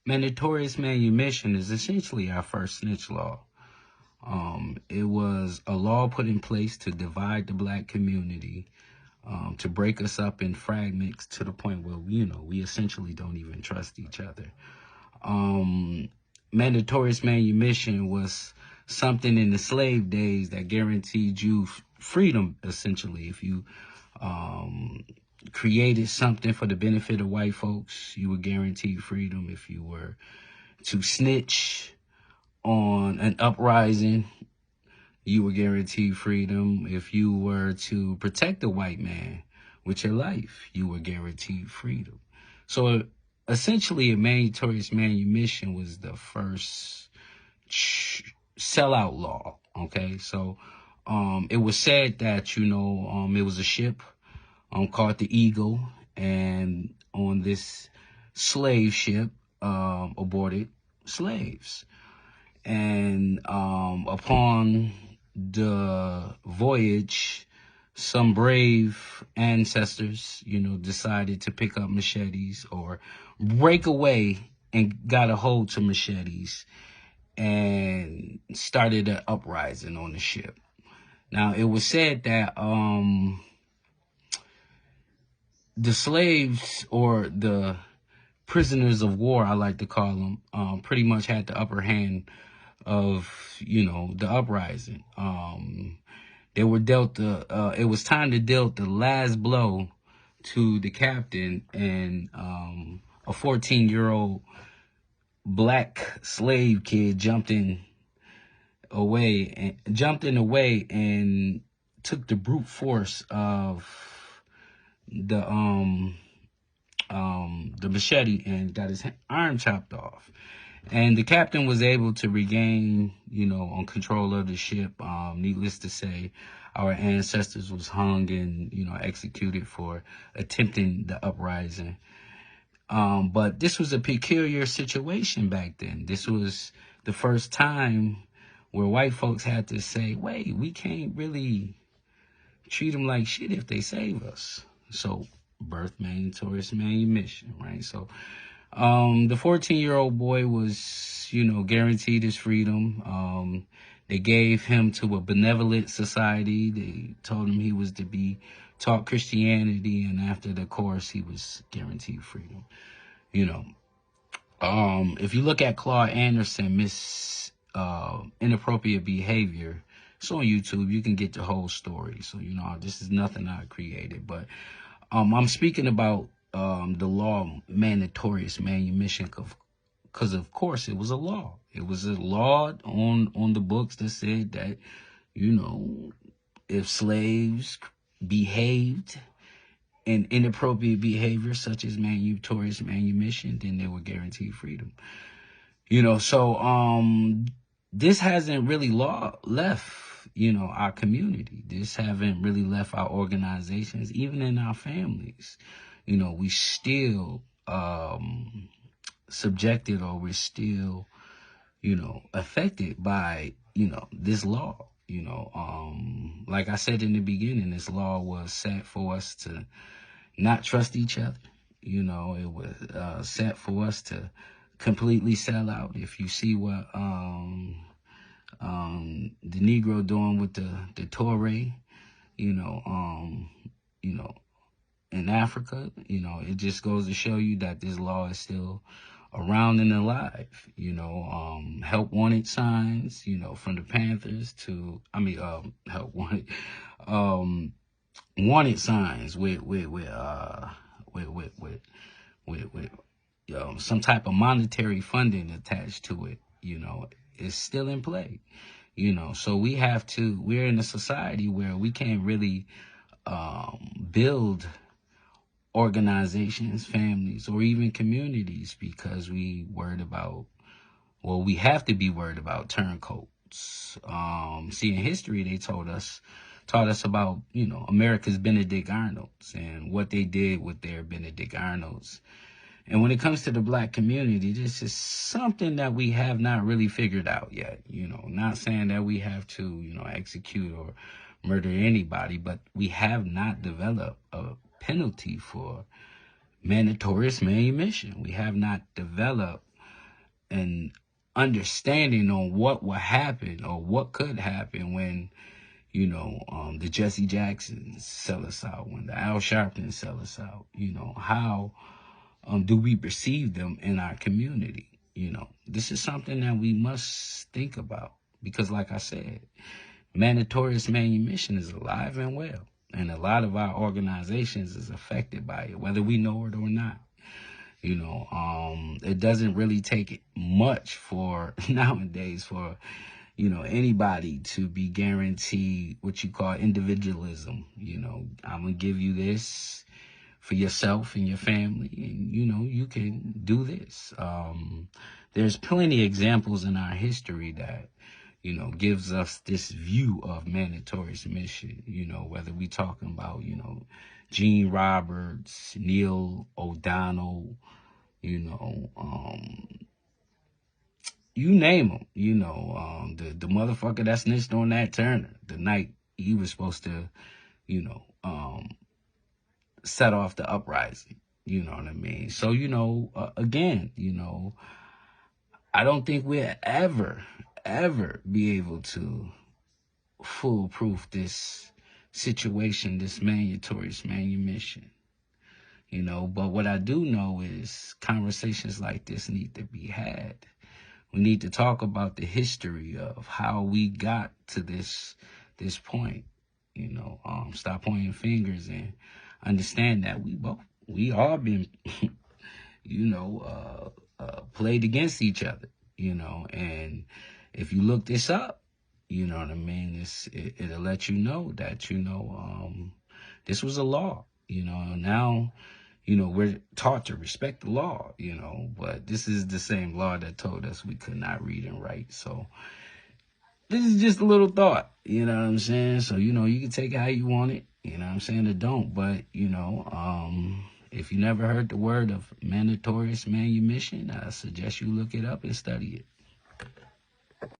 Meritorious Manumission is essentially our first snitch law. It was a law put in place to divide the black community, to break us up in fragments to the point where, we essentially don't even trust each other. Meritorious Manumission was something in the slave days that guaranteed you freedom, essentially. If you created something for the benefit of white folks, you were guaranteed freedom. If you were to snitch on an uprising, you were guaranteed freedom. If you were to protect a white man with your life, you were guaranteed freedom. So essentially, a meritorious manumission was the first sellout law. Okay, so it was said that it was a ship called the Eagle, and on this slave ship aborted slaves, and upon the voyage, some brave ancestors, decided to pick up machetes or break away and got a hold to machetes and started an uprising on the ship. Now, it was said that the slaves, or the prisoners of war, I like to call them, pretty much had the upper hand of, the uprising. They were dealt it was time to deal the last blow to the captain, and a 14-year-old black slave kid jumped in the way and took the brute force of the machete and got his arm chopped off. And the captain was able to regain, on control of the ship. Needless to say, our ancestors was hung and, executed for attempting the uprising. But this was a peculiar situation back then. This was the first time where white folks had to say, wait, we can't really treat them like shit if they save us. So, birth meritorious manumission, right? So, the 14-year-old boy was, guaranteed his freedom. They gave him to a benevolent society. They told him he was to be taught Christianity, and after the course, he was guaranteed freedom. If you look at Claude Anderson, Inappropriate Behavior, it's on YouTube. You can get the whole story. So, this is nothing I created, but I'm speaking about the law Meritorious Manumission, because of course it was a law. It was a law on the books that said that, if slaves behaved in inappropriate behavior such as Meritorious Manumission, then they were guaranteed freedom. So this hasn't really left our community. This haven't really left our organizations, even in our families. We still subjected, or we're still, affected by, this law. Like I said in the beginning, this law was set for us to not trust each other. It was set for us to completely sell out. If you see what the Negro doing with the Torah, in Africa, it just goes to show you that this law is still around and alive. Help wanted signs, from the Panthers to, help wanted, wanted signs with some type of monetary funding attached to it, is still in play. So we're in a society where we can't really build organizations, families, or even communities, because we have to be worried about turncoats. In history, they taught us about, America's Benedict Arnolds and what they did with their Benedict Arnolds. And when it comes to the black community, this is something that we have not really figured out yet. Not saying that we have to, execute or murder anybody, but we have not developed a penalty for meritorious manumission. We have not developed and understanding on what will happen or what could happen when, you know, the Jesse Jacksons sell us out, when the Al Sharptons sell us out, you know, how do we perceive them in our community? You know, this is something that we must think about because, like I said, Meritorious Manumission is alive and well, and a lot of our organizations is affected by it, whether we know it or not. You know, it doesn't really take much for nowadays for, you know, anybody to be guaranteed what you call individualism. You know, I'm going to give you this for yourself and your family, and, you know, you can do this. There's plenty of examples in our history that, you know, gives us this view of Meritorious Mission, you know, whether we talking about, you know, Gene Roberts, Neil O'Donnell, you know, you name them, you know, the motherfucker that snitched on Nat Turner the night he was supposed to, you know, set off the uprising, you know what I mean? So, you know, again, you know, I don't think we'll ever be able to foolproof this situation, this Meritorious Manumission. You know, but what I do know is conversations like this need to be had. We need to talk about the history of how we got to this point. You know, stop pointing fingers and understand that we all been, you know, played against each other. You know, and if you look this up, you know what I mean, it'll let you know that, you know, this was a law. You know, now, you know, we're taught to respect the law, you know, but this is the same law that told us we could not read and write. So this is just a little thought, you know what I'm saying? So, you know, you can take it how you want it, you know what I'm saying, or don't. But, you know, if you never heard the word of Meritorious Manumission, I suggest you look it up and study it.